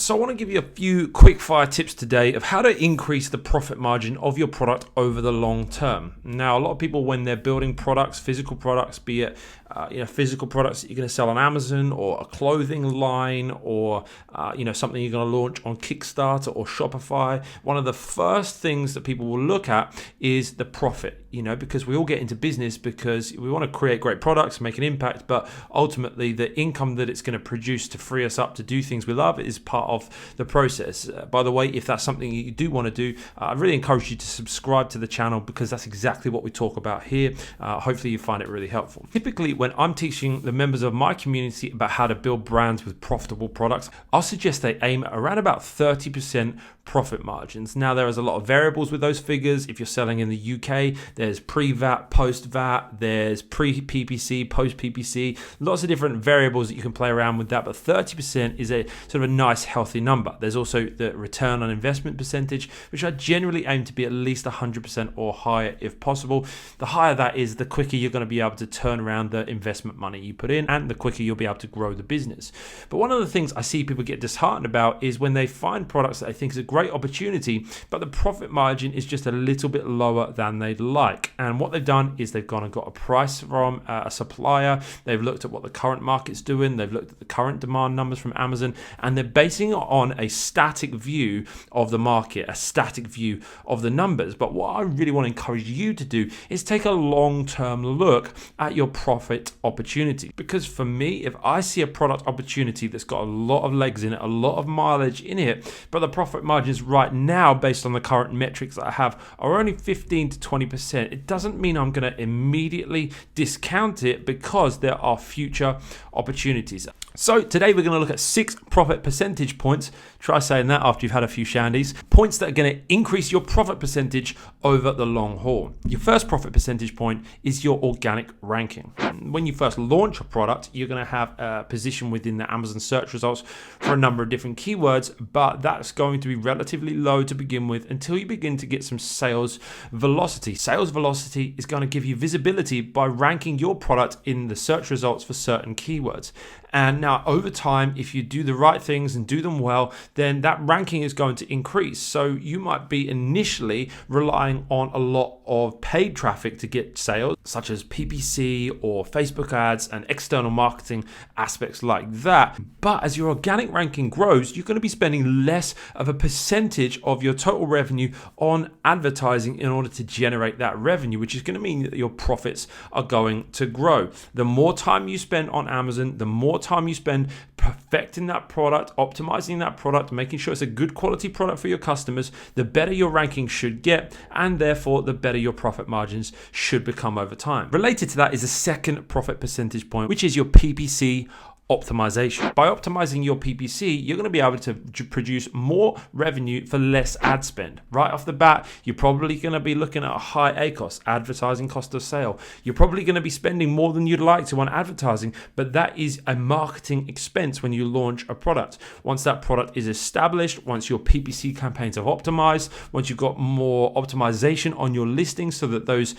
So I want to give you a few quick fire tips today of how to increase the profit margin of your product over the long term. Now, a lot of people, when they're building products, physical products, be it physical products that you're going to sell on Amazon, or a clothing line, or something you're going to launch on Kickstarter or Shopify, one of the first things that people will look at is the profit. Because we all get into business because we want to create great products, make an impact, but ultimately the income that it's going to produce to free us up to do things we love is part of the process. By the way, if that's something you do want to do, I really encourage you to subscribe to the channel, because that's exactly what we talk about here. Hopefully you find it really helpful. Typically, when I'm teaching the members of my community about how to build brands with profitable products, I'll suggest they aim at around about 30% profit margins. Now, there is a lot of variables with those figures. If you're selling in the UK, there's pre-VAT, post-VAT, there's pre-PPC, post-PPC, lots of different variables that you can play around with that, but 30% is a sort of a nice healthy number. There's also the return on investment percentage, which I generally aim to be at least 100% or higher if possible. The higher that is, the quicker you're going to be able to turn around the investment money you put in, and the quicker you'll be able to grow the business. But one of the things I see people get disheartened about is when they find products that I think is a great opportunity, but the profit margin is just a little bit lower than they'd like. And what they've done is they've gone and got a price from a supplier. They've looked at what the current market's doing. They've looked at the current demand numbers from Amazon, and they're basing it on a static view of the market, a static view of the numbers. But what I really want to encourage you to do is take a long-term look at your profit opportunity. Because for me, if I see a product opportunity that's got a lot of legs in it, a lot of mileage in it, but the profit margins right now, based on the current metrics that I have, are only 15 to 20%, it doesn't mean I'm going to immediately discount it, because there are future opportunities. So today we're going to look at 6 profit percentage points. Try saying that after you've had a few shandies. Points that are going to increase your profit percentage over the long haul. Your first profit percentage point is your organic ranking. When you first launch a product, you're going to have a position within the Amazon search results for a number of different keywords, but that's going to be relatively low to begin with until you begin to get some sales velocity. Sales velocity is going to give you visibility by ranking your product in the search results for certain keywords. And now over time, if you do the right things and do them well, then that ranking is going to increase. So you might be initially relying on a lot of paid traffic to get sales, such as PPC or Facebook ads and external marketing aspects like that. But as your organic ranking grows, you're going to be spending less of a percentage of your total revenue on advertising in order to generate that revenue, which is going to mean that your profits are going to grow. The more time you spend on Amazon, the more time you spend perfecting that product, optimizing that product, making sure it's a good quality product for your customers, the better your ranking should get, and therefore the better your profit margins should become over time. Related to that is the second profit percentage point, which is your PPC optimization. By optimizing your PPC, you're going to be able to produce more revenue for less ad spend. Right off the bat, you're probably going to be looking at a high ACoS, advertising cost of sale. You're probably going to be spending more than you'd like to on advertising, but that is a marketing expense when you launch a product. Once that product is established, once your PPC campaigns have optimized, once you've got more optimization on your listings so that those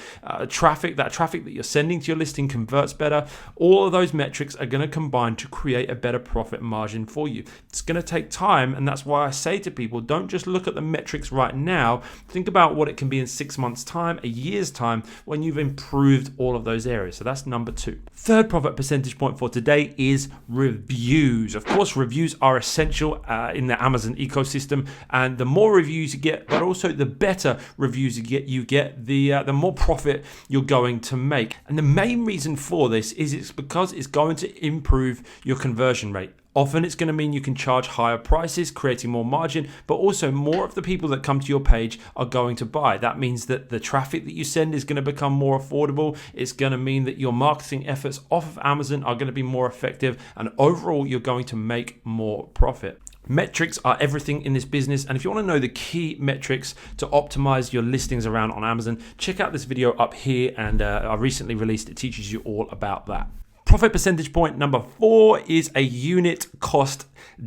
traffic that you're sending to your listing converts better, all of those metrics are going to combine to create a better profit margin for you. It's going to take time, and that's why I say to people, don't just look at the metrics right now. Think about what it can be in 6 months' time, a year's time, when you've improved all of those areas. So that's number 2. Third profit percentage point for today is reviews. Of course, reviews are essential in the Amazon ecosystem, and the more reviews you get, but also the better reviews you get, the more profit you're going to make. And the main reason for this is it's because it's going to improve your conversion rate. Often it's going to mean you can charge higher prices, creating more margin, but also more of the people that come to your page are going to buy. That means that the traffic that you send is going to become more affordable. It's going to mean that your marketing efforts off of Amazon are going to be more effective, and overall you're going to make more profit. Metrics are everything in this business, and if you want to know the key metrics to optimize your listings around on Amazon, check out this video up here, and I recently released it. Teaches you all about that. Profit percentage point number 4 is a unit cost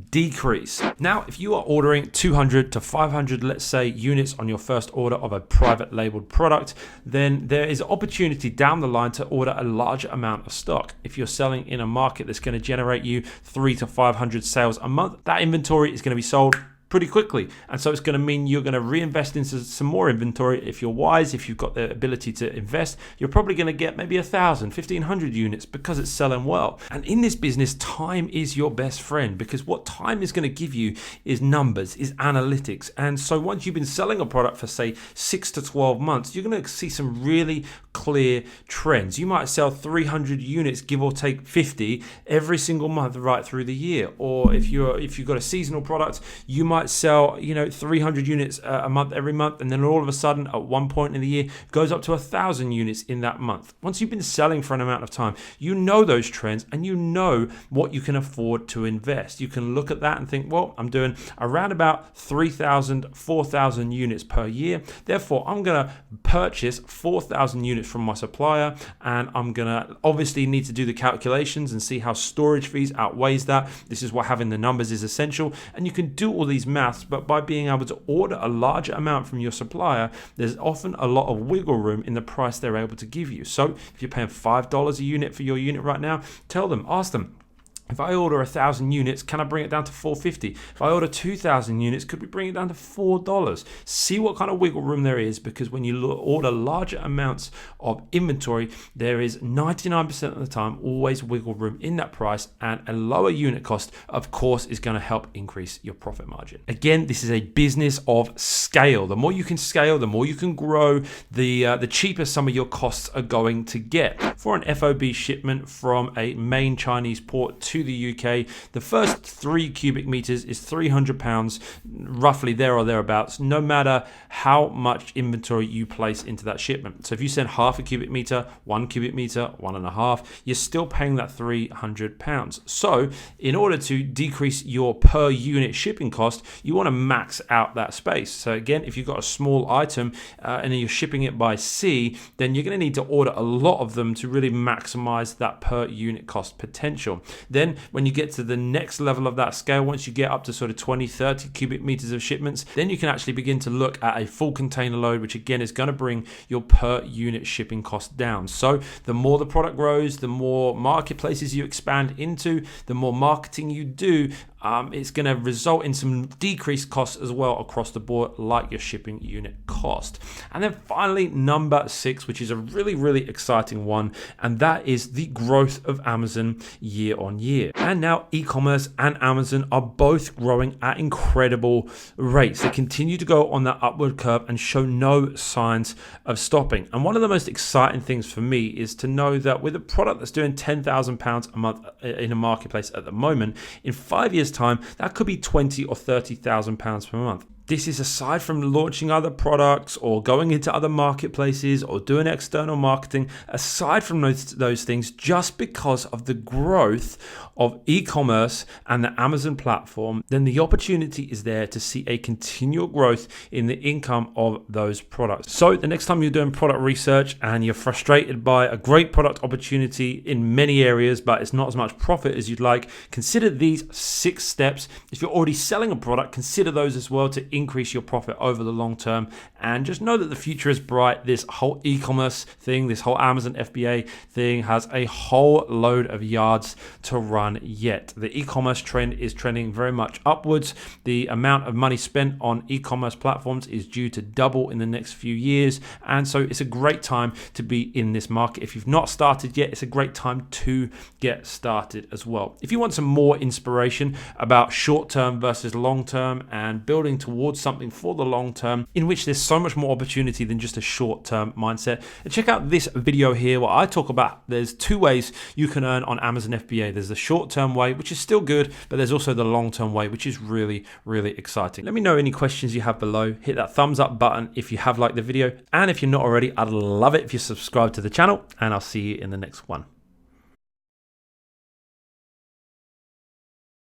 decrease. Now, if you are ordering 200 to 500, let's say, units on your first order of a private labeled product, then there is opportunity down the line to order a larger amount of stock. If you're selling in a market that's going to generate you 300 to 500 sales a month, that inventory is going to be sold pretty quickly, and so it's going to mean you're going to reinvest into some more inventory. If you're wise, if you've got the ability to invest, you're probably going to get maybe 1,000, 1,500 units because it's selling well. And in this business, time is your best friend, because what time is going to give you is numbers, is analytics. And so once you've been selling a product for, say, 6 to 12 months, you're going to see some really clear trends. You might sell 300 units, give or take 50, every single month right through the year. Or if you've got a seasonal product, you might sell 300 units a month every month, and then all of a sudden at one point in the year goes up to 1,000 units in that month. Once you've been selling for an amount of time, you know those trends and you know what you can afford to invest. You can look at that and think, well, I'm doing around about 3,000, 4,000 units per year. Therefore, I'm going to purchase 4,000 units from my supplier, and I'm going to obviously need to do the calculations and see how storage fees outweighs that. This is what having the numbers is essential, and you can do all these maths, but by being able to order a larger amount from your supplier, there's often a lot of wiggle room in the price they're able to give you. So if you're paying $5 a unit for your unit right now, ask them, if I order 1,000 units, can I bring it down to $4.50? If I order 2,000 units, could we bring it down to $4? See what kind of wiggle room there is, because when you order larger amounts of inventory, there is 99% of the time always wiggle room in that price, and a lower unit cost, of course, is going to help increase your profit margin. Again, this is a business of scale. The more you can scale, the more you can grow, the cheaper some of your costs are going to get. For an FOB shipment from a main Chinese port to the UK, the first 3 cubic meters is £300, roughly there or thereabouts, no matter how much inventory you place into that shipment. So if you send half a cubic meter, 1 cubic meter, 1.5, you're still paying that £300. So in order to decrease your per unit shipping cost, you want to max out that space. So again, if you've got a small item and you're shipping it by sea, then you're going to need to order a lot of them to really maximize that per unit cost potential. Then when you get to the next level of that scale, once you get up to sort of 20, 30 cubic meters of shipments, then you can actually begin to look at a full container load, which again is going to bring your per unit shipping cost down. So the more the product grows, the more marketplaces you expand into, the more marketing you do, it's going to result in some decreased costs as well across the board, like your shipping unit cost. And then finally, number 6, which is a really, really exciting one, and that is the growth of Amazon year on year. And now e-commerce and Amazon are both growing at incredible rates. They continue to go on that upward curve and show no signs of stopping. And one of the most exciting things for me is to know that with a product that's doing £10,000 a month in a marketplace at the moment, in 5 years' time, that could be £20,000 or £30,000 per month. This is aside from launching other products or going into other marketplaces or doing external marketing, aside from those things, just because of the growth of e-commerce and the Amazon platform, then the opportunity is there to see a continual growth in the income of those products. So the next time you're doing product research and you're frustrated by a great product opportunity in many areas, but it's not as much profit as you'd like, consider these 6 steps. If you're already selling a product, consider those as well to increase your profit over the long term. And just know that the future is bright. This whole e-commerce thing, this whole Amazon FBA thing has a whole load of yards to run yet. The e-commerce trend is trending very much upwards. The amount of money spent on e-commerce platforms is due to double in the next few years. And so it's a great time to be in this market. If you've not started yet, it's a great time to get started as well. If you want some more inspiration about short-term versus long-term and building towards something for the long term, in which there's so much more opportunity than just a short-term mindset, and check out this video here where I talk about there's 2 ways you can earn on Amazon FBA. There's the short-term way, which is still good, but there's also the long-term way, which is really, really exciting. Let me know any questions you have below. Hit that thumbs up button if you have liked the video, and if you're not already, I'd love it if you subscribe to the channel, and I'll see you in the next one.